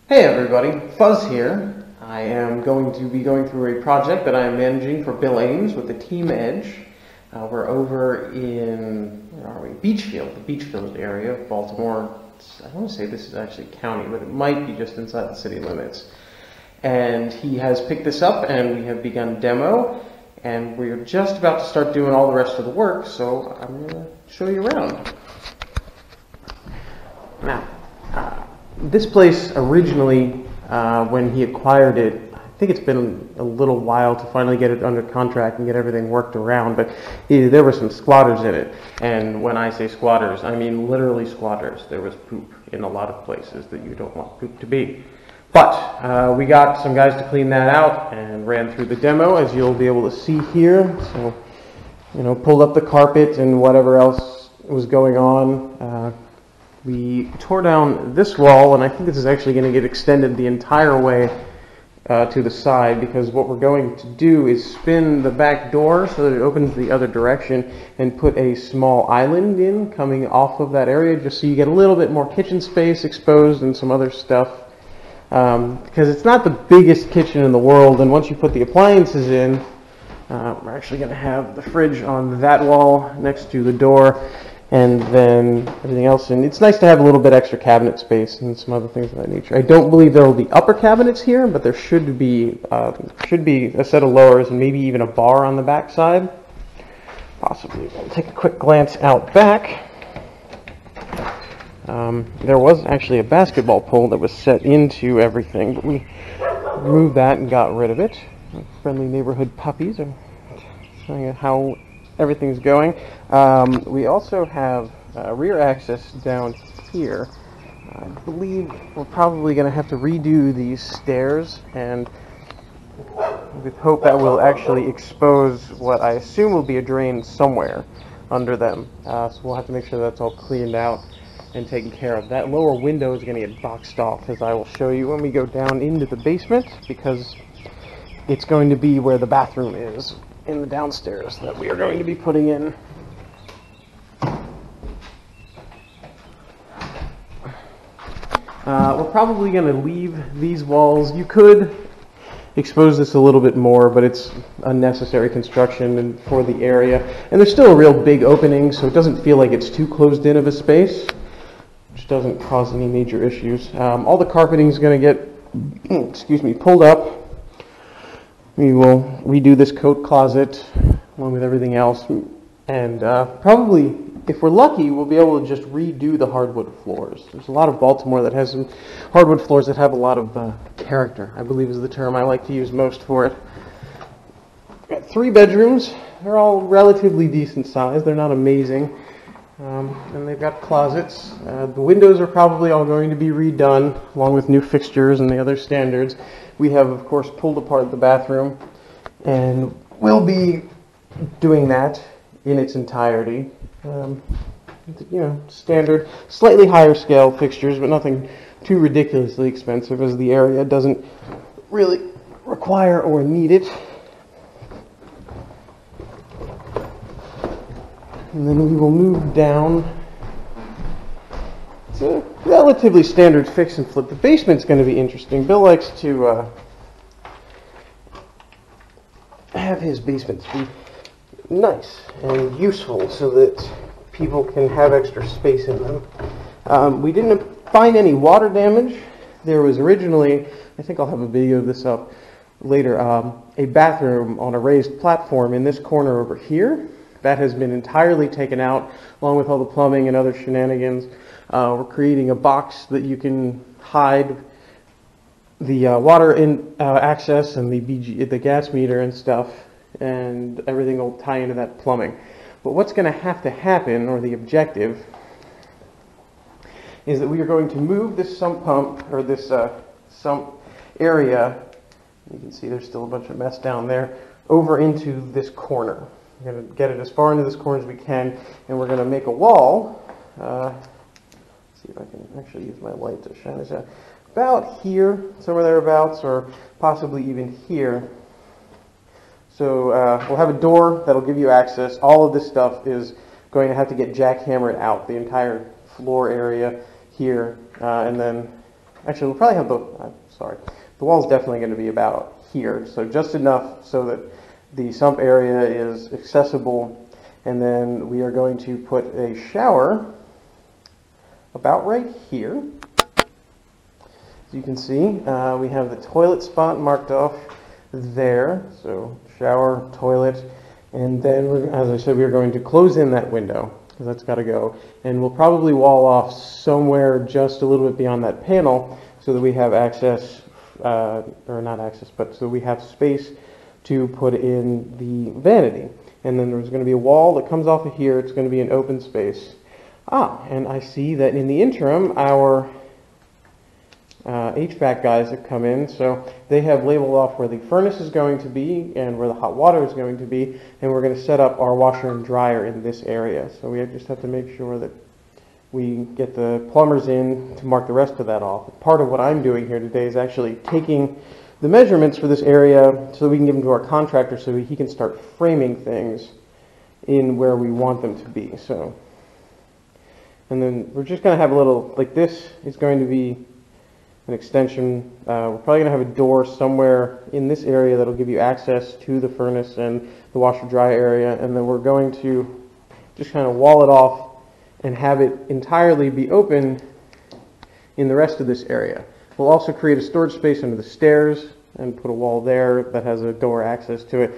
Hey everybody, Fuzz here. I am going to be going through a project that I am managing for Bill Ames with the Team Edge. We're over in, where are we? Beachfield, the Beachfield area of Baltimore. I want to say this is actually county, but it might be just inside the city limits. And he has picked this up and we have begun demo. And we're just about to start doing all the rest of the work, so I'm going to show you around. Now, this place originally, when he acquired it, I think it's been a little while to finally get it under contract and get everything worked around, but there were some squatters in it. And when I say squatters, I mean literally squatters. There was poop in a lot of places that you don't want poop to be. But we got some guys to clean that out and ran through the demo, as you'll be able to see here. So, pulled up the carpet and whatever else was going on. We tore down this wall, and I think this is actually going to get extended the entire way to the side, because what we're going to do is spin the back door so that it opens the other direction and put a small island in coming off of that area, just so you get a little bit more kitchen space exposed and some other stuff. Because it's not the biggest kitchen in the world, and once you put the appliances in, we're actually going to have the fridge on that wall next to the door, and then everything else. And it's nice to have a little bit extra cabinet space and some other things of that nature. I don't believe there will be upper cabinets here, but there should be a set of lowers and maybe even a bar on the back side. Possibly. We'll take a quick glance out back. There was actually a basketball pole that was set into everything, but we removed that and got rid of it. Friendly neighborhood puppies are showing you how everything's going. We also have rear access down here. I believe we're probably going to have to redo these stairs, and with hope that will actually expose what I assume will be a drain somewhere under them. So we'll have to make sure that's all cleaned out and taken care of. That lower window is going to get boxed off, as I will show you when we go down into the basement, because it's going to be where the bathroom is in the downstairs that we are going to be putting in. We're probably going to leave these walls. You could expose this a little bit more, but it's unnecessary construction and for the area. And there's still a real big opening, so it doesn't feel like it's too closed in of a space, which doesn't cause any major issues. All the carpeting is going to get, pulled up. We will redo this coat closet along with everything else, and probably, if we're lucky, we'll be able to just redo the hardwood floors. There's a lot of Baltimore that has some hardwood floors that have a lot of character, I believe is the term I like to use most for it. Got 3 bedrooms. They're all relatively decent size. They're not amazing. And they've got closets. The windows are probably all going to be redone, along with new fixtures and the other standards. We have, of course, pulled apart the bathroom, and we'll be doing that in its entirety. Standard, slightly higher scale fixtures, but nothing too ridiculously expensive, as the area doesn't really require or need it. And then we will move down. It's a relatively standard fix and flip. The basement's going to be interesting. Bill likes to have his basements be nice and useful so that people can have extra space in them. We didn't find any water damage. There was originally, I think I'll have a video of this up later, a bathroom on a raised platform in this corner over here. That has been entirely taken out, along with all the plumbing and other shenanigans. We're creating a box that you can hide the water in access and the gas meter and stuff, and everything will tie into that plumbing. But what's going to happen, or the objective, is that we are going to move this sump pump, or this sump area, you can see there's still a bunch of mess down there, over into this corner. We're going to get it as far into this corner as we can, and we're going to make a wall. Let's see if I can actually use my light to shine this out. About here, somewhere thereabouts, or possibly even here. So we'll have a door that'll give you access. All of this stuff is going to have to get jackhammered out, the entire floor area here, and then actually we'll probably have the wall's definitely going to be about here, so just enough so that the sump area is accessible, and then we are going to put a shower about right here. As you can see, we have the toilet spot marked off there, so shower, toilet, and then, as I said, we're going to close in that window, because that's got to go, and we'll probably wall off somewhere just a little bit beyond that panel so that we have access, or not access, but so we have space to put in the vanity. And then there's going to be a wall that comes off of here. It's going to be an open space. And I see that in the interim, our HVAC guys have come in, so they have labeled off where the furnace is going to be and where the hot water is going to be, and we're going to set up our washer and dryer in this area. So we just have to make sure that we get the plumbers in to mark the rest of that off. Part of what I'm doing here today is actually taking the measurements for this area so we can give them to our contractor so he can start framing things in where we want them to be. So, and then we're just going to have a little, like this is going to be an extension. We're probably going to have a door somewhere in this area that'll give you access to the furnace and the washer dry area, and then we're going to just kind of wall it off and have it entirely be open in the rest of this area. We'll also create a storage space under the stairs and put a wall there that has a door access to it,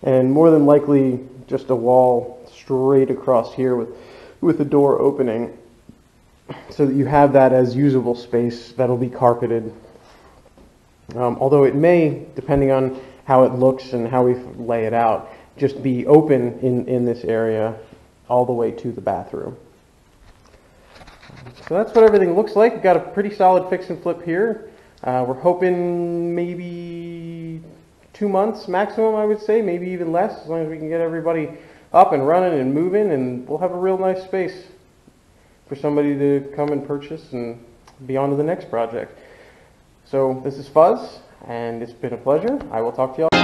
and more than likely just a wall straight across here with a door opening so that you have that as usable space that'll be carpeted. Although it may, depending on how it looks and how we lay it out, just be open in this area all the way to the bathroom. So that's what everything looks like. We've got a pretty solid fix and flip here. We're hoping maybe 2 months maximum, I would say, maybe even less, as long as we can get everybody up and running and moving, and we'll have a real nice space for somebody to come and purchase and be on to the next project. So this is Fuzz, and it's been a pleasure. I will talk to y'all.